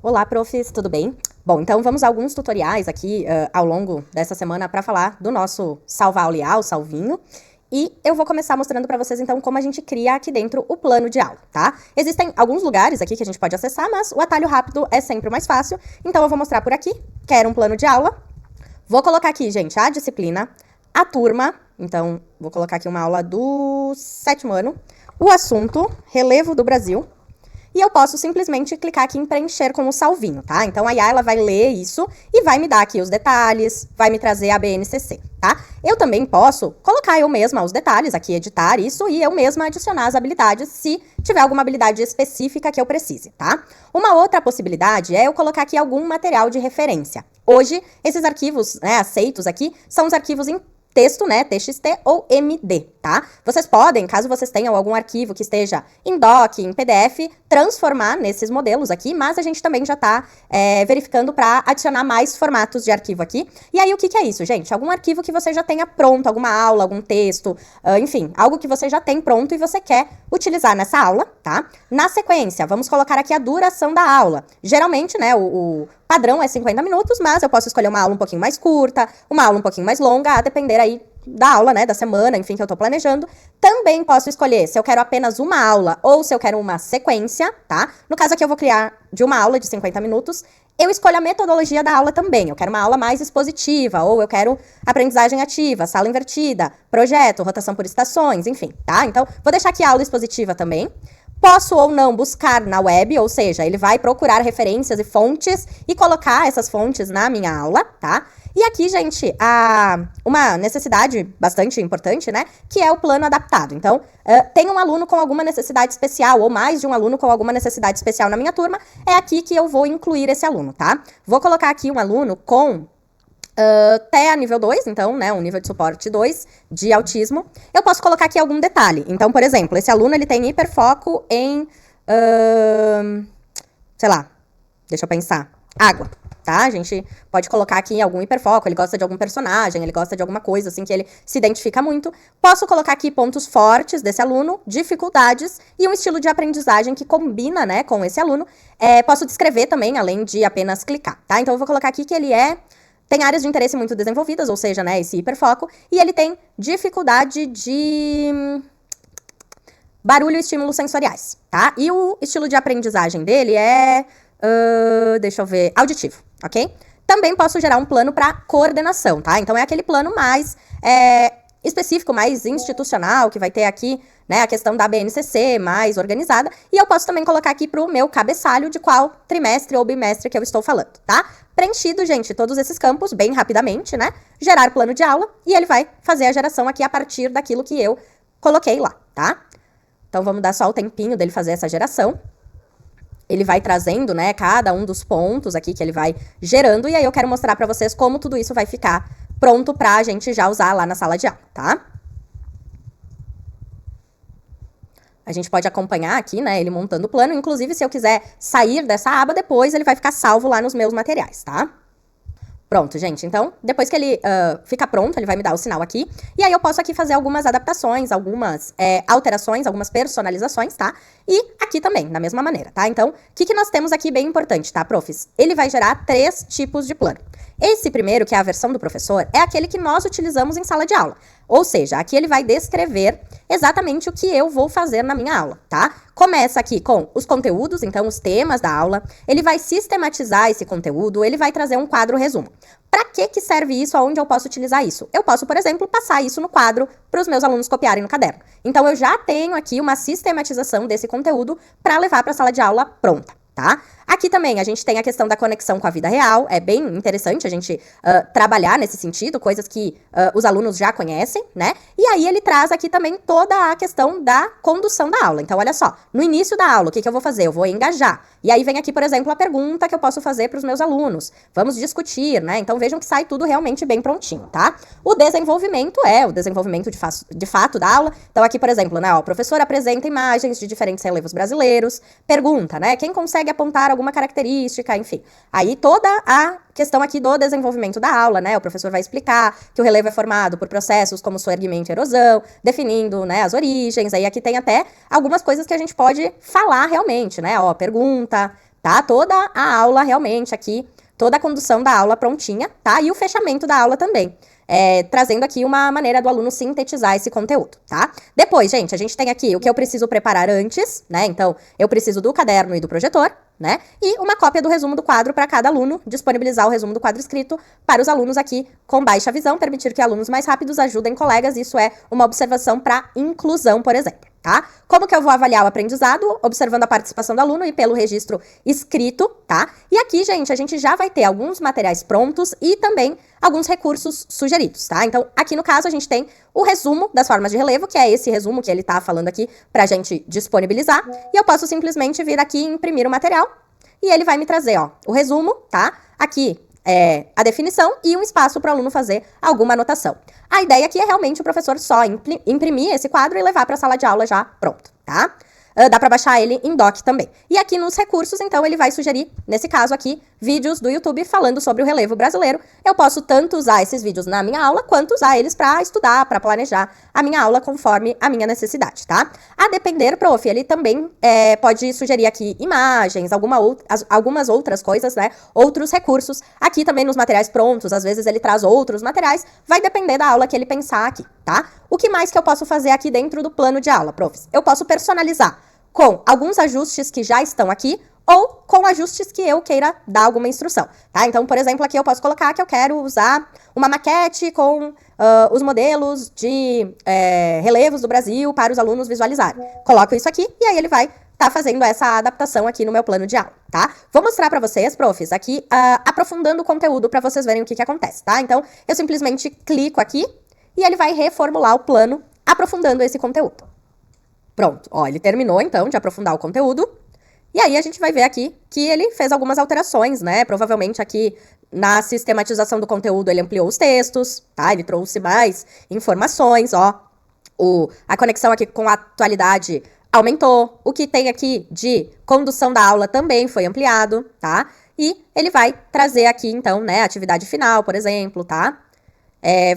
Olá, profs, tudo bem? Bom, então vamos a alguns tutoriais aqui ao longo dessa semana para falar do nosso salva aula IA, o salvinho. E eu vou começar mostrando para vocês, então, como a gente cria aqui dentro o plano de aula, tá? Existem alguns lugares aqui que a gente pode acessar, mas o atalho rápido é sempre o mais fácil. Então, eu vou mostrar por aqui, quero um plano de aula. Vou colocar aqui, gente, a disciplina, a turma. Então, vou colocar aqui uma aula do 7º ano. O assunto, relevo do Brasil. E eu posso simplesmente clicar aqui em preencher com o salvinho, tá? Então, a IA, ela vai ler isso e vai me dar aqui os detalhes, vai me trazer a BNCC, tá? Eu também posso colocar eu mesma os detalhes aqui, editar isso e eu mesma adicionar as habilidades se tiver alguma habilidade específica que eu precise, tá? Uma outra possibilidade é eu colocar aqui algum material de referência. Hoje, esses arquivos, né, aceitos aqui, são os arquivos em texto, né, TXT ou MD, tá? Vocês podem, caso vocês tenham algum arquivo que esteja em doc, em PDF, transformar nesses modelos aqui, mas a gente também já tá verificando para adicionar mais formatos de arquivo aqui. E aí, o que é isso, gente? Algum arquivo que você já tenha pronto, alguma aula, algum texto, enfim, algo que você já tem pronto e você quer utilizar nessa aula, tá? Na sequência, vamos colocar aqui a duração da aula. Geralmente, né, o padrão é 50 minutos, mas eu posso escolher uma aula um pouquinho mais curta, uma aula um pouquinho mais longa, a depender aí da aula, né, da semana, enfim, que eu tô planejando. Também posso escolher se eu quero apenas uma aula ou se eu quero uma sequência, tá? No caso aqui eu vou criar de uma aula de 50 minutos. Eu escolho a metodologia da aula também. Eu quero uma aula mais expositiva, ou eu quero aprendizagem ativa, sala invertida, projeto, rotação por estações, enfim, tá? Então, vou deixar aqui a aula expositiva também. Posso ou não buscar na web, ou seja, ele vai procurar referências e fontes e colocar essas fontes na minha aula, tá? E aqui, gente, uma necessidade bastante importante, né, que é o plano adaptado. Então, tem um aluno com alguma necessidade especial, ou mais de um aluno com alguma necessidade especial na minha turma, é aqui que eu vou incluir esse aluno, tá? Vou colocar aqui um aluno com TEA nível 2, então, né, um nível de suporte 2 de autismo. Eu posso colocar aqui algum detalhe. Então, por exemplo, esse aluno, ele tem hiperfoco em, sei lá, deixa eu pensar, água, tá? A gente pode colocar aqui algum hiperfoco, ele gosta de algum personagem, ele gosta de alguma coisa, assim, que ele se identifica muito. Posso colocar aqui pontos fortes desse aluno, dificuldades e um estilo de aprendizagem que combina, né, com esse aluno. Posso descrever também, além de apenas clicar, tá? Então, eu vou colocar aqui que ele tem áreas de interesse muito desenvolvidas, ou seja, né, esse hiperfoco, e ele tem dificuldade de barulho e estímulos sensoriais, tá? E o estilo de aprendizagem dele deixa eu ver, auditivo, ok? Também posso gerar um plano para coordenação, tá? Então, é aquele plano mais específico, mais institucional, que vai ter aqui, né, a questão da BNCC mais organizada. E eu posso também colocar aqui para o meu cabeçalho de qual trimestre ou bimestre que eu estou falando, tá? Preenchido, gente, todos esses campos bem rapidamente, né? Gerar plano de aula e ele vai fazer a geração aqui a partir daquilo que eu coloquei lá, tá? Então, vamos dar só o tempinho dele fazer essa geração. Ele vai trazendo, né, cada um dos pontos aqui que ele vai gerando. E aí eu quero mostrar para vocês como tudo isso vai ficar pronto pra gente já usar lá na sala de aula, tá? A gente pode acompanhar aqui, né, ele montando o plano. Inclusive, se eu quiser sair dessa aba, depois ele vai ficar salvo lá nos meus materiais, tá? Pronto, gente. Então, depois que ele fica pronto, ele vai me dar o sinal aqui. E aí eu posso aqui fazer algumas adaptações, algumas alterações, algumas personalizações, tá? E aqui também, da mesma maneira, tá? Então, o que nós temos aqui bem importante, tá, profs? Ele vai gerar 3 tipos de plano. Esse primeiro, que é a versão do professor, é aquele que nós utilizamos em sala de aula. Ou seja, aqui ele vai descrever exatamente o que eu vou fazer na minha aula, tá? Começa aqui com os conteúdos, então os temas da aula. Ele vai sistematizar esse conteúdo, ele vai trazer um quadro resumo. Para que serve isso? Aonde eu posso utilizar isso? Eu posso, por exemplo, passar isso no quadro para os meus alunos copiarem no caderno. Então, eu já tenho aqui uma sistematização desse conteúdo para levar para a sala de aula pronta, tá? Aqui também a gente tem a questão da conexão com a vida real. É bem interessante a gente trabalhar nesse sentido, coisas que os alunos já conhecem, né? E aí ele traz aqui também toda a questão da condução da aula. Então, olha só, no início da aula, o que eu vou fazer? Eu vou engajar. E aí vem aqui, por exemplo, a pergunta que eu posso fazer para os meus alunos. Vamos discutir, né? Então, vejam que sai tudo realmente bem prontinho, tá? O desenvolvimento o desenvolvimento de fato da aula. Então, aqui, por exemplo, né, ó, o professor apresenta imagens de diferentes relevos brasileiros, pergunta, né? Quem consegue apontar alguma característica, enfim. Aí toda a questão aqui do desenvolvimento da aula, né? O professor vai explicar que o relevo é formado por processos como soerguimento e erosão, definindo, né, as origens. Aí aqui tem até algumas coisas que a gente pode falar realmente, né? Ó, pergunta, tá? Toda a aula realmente aqui, toda a condução da aula prontinha, tá? E o fechamento da aula também. Trazendo aqui uma maneira do aluno sintetizar esse conteúdo, tá? Depois, gente, a gente tem aqui o que eu preciso preparar antes, né? Então, eu preciso do caderno e do projetor, né? E uma cópia do resumo do quadro para cada aluno, disponibilizar o resumo do quadro escrito para os alunos aqui com baixa visão, permitir que alunos mais rápidos ajudem colegas. Isso é uma observação para inclusão, por exemplo. Tá? Como que eu vou avaliar o aprendizado? Observando a participação do aluno e pelo registro escrito, tá? E aqui, gente, a gente já vai ter alguns materiais prontos e também alguns recursos sugeridos, tá? Então, aqui no caso, a gente tem o resumo das formas de relevo, que é esse resumo que ele tá falando aqui pra gente disponibilizar. E eu posso simplesmente vir aqui e imprimir o material e ele vai me trazer, ó, o resumo, tá? Aqui a definição e um espaço para o aluno fazer alguma anotação. A ideia aqui é realmente o professor só imprimir esse quadro e levar para a sala de aula já pronto, tá? Dá para baixar ele em doc também. E aqui nos recursos, então, ele vai sugerir, nesse caso aqui, vídeos do YouTube falando sobre o relevo brasileiro. Eu posso tanto usar esses vídeos na minha aula, quanto usar eles para estudar, para planejar a minha aula conforme a minha necessidade, tá? A depender, prof, ele também pode sugerir aqui imagens, algumas outras coisas, né? Outros recursos. Aqui também nos materiais prontos, às vezes ele traz outros materiais, vai depender da aula que ele pensar aqui, tá? O que mais que eu posso fazer aqui dentro do plano de aula, profs? Eu posso personalizar com alguns ajustes que já estão aqui ou com ajustes que eu queira dar alguma instrução, tá? Então, por exemplo, aqui eu posso colocar que eu quero usar uma maquete com os modelos de relevos do Brasil para os alunos visualizarem. Coloco isso aqui e aí ele vai estar fazendo essa adaptação aqui no meu plano de aula, tá? Vou mostrar para vocês, profs, aqui aprofundando o conteúdo para vocês verem o que acontece, tá? Então, eu simplesmente clico aqui e ele vai reformular o plano aprofundando esse conteúdo. Pronto, ó, ele terminou, então, de aprofundar o conteúdo. E aí a gente vai ver aqui que ele fez algumas alterações, né? Provavelmente aqui na sistematização do conteúdo ele ampliou os textos, tá? Ele trouxe mais informações, ó. A conexão aqui com a atualidade aumentou. O que tem aqui de condução da aula também foi ampliado, tá? E ele vai trazer aqui, então, né, atividade final, por exemplo, tá?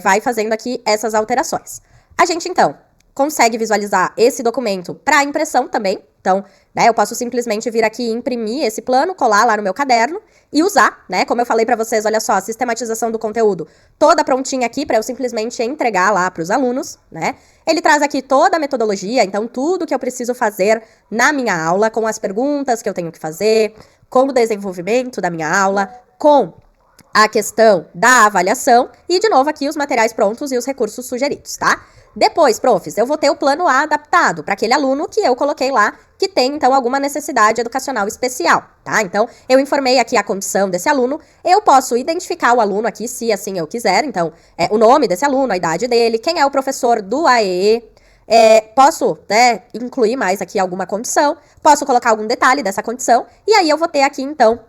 Vai fazendo aqui essas alterações. A gente, então, consegue visualizar esse documento para impressão também. Então, né, eu posso simplesmente vir aqui e imprimir esse plano, colar lá no meu caderno e usar, né? Como eu falei para vocês, olha só, a sistematização do conteúdo toda prontinha aqui para eu simplesmente entregar lá para os alunos, né? Ele traz aqui toda a metodologia, então tudo que eu preciso fazer na minha aula, com as perguntas que eu tenho que fazer, com o desenvolvimento da minha aula, com a questão da avaliação e, de novo, aqui os materiais prontos e os recursos sugeridos, tá? Depois, profs, eu vou ter o plano A adaptado para aquele aluno que eu coloquei lá, que tem, então, alguma necessidade educacional especial, tá? Então, eu informei aqui a condição desse aluno, eu posso identificar o aluno aqui, se assim eu quiser, então, o nome desse aluno, a idade dele, quem é o professor do AEE, posso, né, incluir mais aqui alguma condição, posso colocar algum detalhe dessa condição, e aí eu vou ter aqui, então,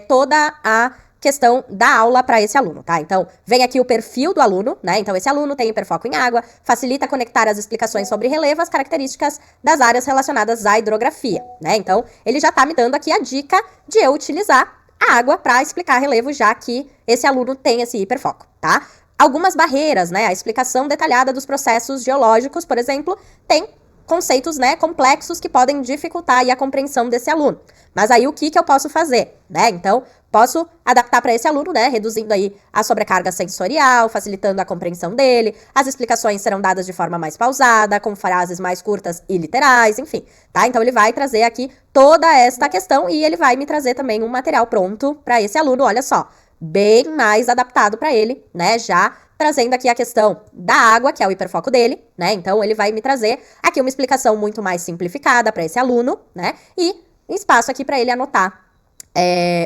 toda a questão da aula para esse aluno, tá? Então, vem aqui o perfil do aluno, né? Então, esse aluno tem hiperfoco em água, facilita conectar as explicações sobre relevo às características das áreas relacionadas à hidrografia, né? Então, ele já tá me dando aqui a dica de eu utilizar a água para explicar relevo, já que esse aluno tem esse hiperfoco, tá? Algumas barreiras, né? A explicação detalhada dos processos geológicos, por exemplo, tem conceitos, né, complexos que podem dificultar aí a compreensão desse aluno. Mas aí o que eu posso fazer, né? Então, posso adaptar para esse aluno, né, reduzindo aí a sobrecarga sensorial, facilitando a compreensão dele. As explicações serão dadas de forma mais pausada, com frases mais curtas e literais, enfim, tá? Então ele vai trazer aqui toda esta questão e ele vai me trazer também um material pronto para esse aluno, olha só, bem mais adaptado para ele, né, já trazendo aqui a questão da água, que é o hiperfoco dele, né? Então, ele vai me trazer aqui uma explicação muito mais simplificada para esse aluno, né? E espaço aqui para ele anotar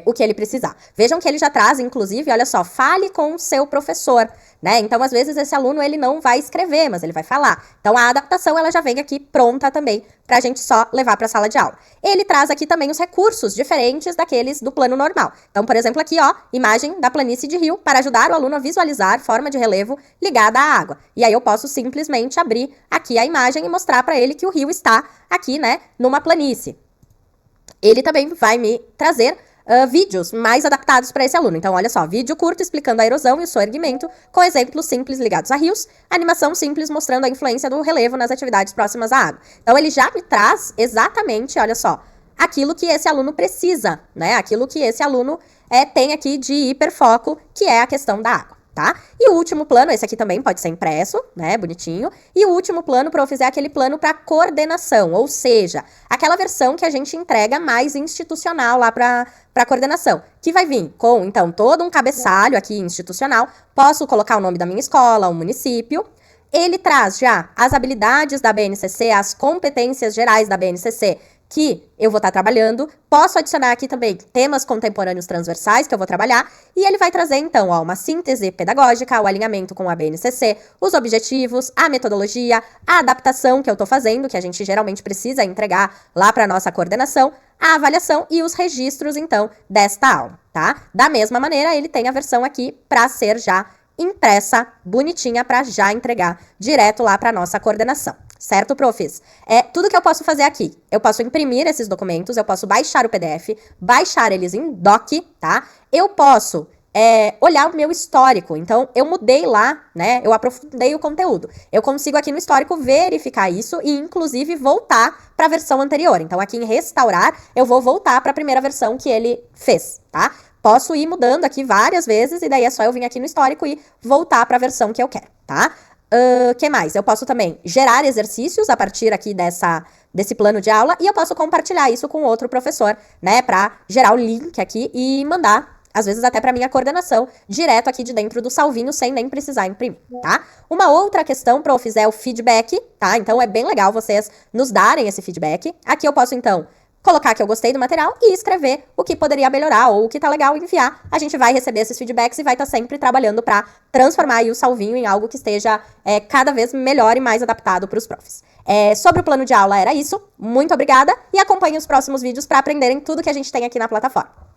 o que ele precisar. Vejam que ele já traz, inclusive, olha só, fale com o seu professor, né? Então, às vezes, esse aluno, ele não vai escrever, mas ele vai falar. Então, a adaptação, ela já vem aqui pronta também, pra gente só levar pra sala de aula. Ele traz aqui também os recursos diferentes daqueles do plano normal. Então, por exemplo, aqui, ó, imagem da planície de rio para ajudar o aluno a visualizar forma de relevo ligada à água. E aí, eu posso simplesmente abrir aqui a imagem e mostrar pra ele que o rio está aqui, né, numa planície. Ele também vai me trazer vídeos mais adaptados para esse aluno. Então, olha só, vídeo curto explicando a erosão e o soerguimento, com exemplos simples ligados a rios, animação simples mostrando a influência do relevo nas atividades próximas à água. Então, ele já me traz exatamente, olha só, aquilo que esse aluno precisa, né? Aquilo que esse aluno tem aqui de hiperfoco, que é a questão da água, tá? E o último plano, esse aqui também pode ser impresso, né? Bonitinho. E o último plano, profs, é aquele plano para coordenação, ou seja, aquela versão que a gente entrega mais institucional lá para coordenação, que vai vir com, então, todo um cabeçalho aqui institucional. Posso colocar o nome da minha escola, o município. Ele traz já as habilidades da BNCC, as competências gerais da BNCC, que eu vou estar trabalhando. Posso adicionar aqui também temas contemporâneos transversais que eu vou trabalhar. E ele vai trazer, então, uma síntese pedagógica, o alinhamento com a BNCC, os objetivos, a metodologia, a adaptação que eu estou fazendo, que a gente geralmente precisa entregar lá para a nossa coordenação, a avaliação e os registros, então, desta aula, tá? Da mesma maneira, ele tem a versão aqui para ser já impressa, bonitinha, para já entregar direto lá para nossa coordenação. Certo, profs? Tudo que eu posso fazer aqui, eu posso imprimir esses documentos, eu posso baixar o PDF, baixar eles em doc, tá? Eu posso olhar o meu histórico, então eu mudei lá, né? Eu aprofundei o conteúdo. Eu consigo aqui no histórico verificar isso e, inclusive, voltar para a versão anterior. Então, aqui em restaurar, eu vou voltar para a primeira versão que ele fez, tá? Posso ir mudando aqui várias vezes e daí é só eu vir aqui no histórico e voltar para a versão que eu quero, tá? Que mais? Eu posso também gerar exercícios a partir aqui desse plano de aula e eu posso compartilhar isso com outro professor, né? Para gerar o link aqui e mandar, às vezes até para minha coordenação, direto aqui de dentro do salvinho, sem nem precisar imprimir, tá? Uma outra questão, profs, é o feedback, tá? Então é bem legal vocês nos darem esse feedback. Aqui eu posso, então, colocar que eu gostei do material e escrever o que poderia melhorar ou o que tá legal e enviar. A gente vai receber esses feedbacks e vai estar sempre trabalhando para transformar aí o salvinho em algo que esteja cada vez melhor e mais adaptado para os profs. Sobre o plano de aula era isso. Muito obrigada e acompanhem os próximos vídeos para aprenderem tudo que a gente tem aqui na plataforma.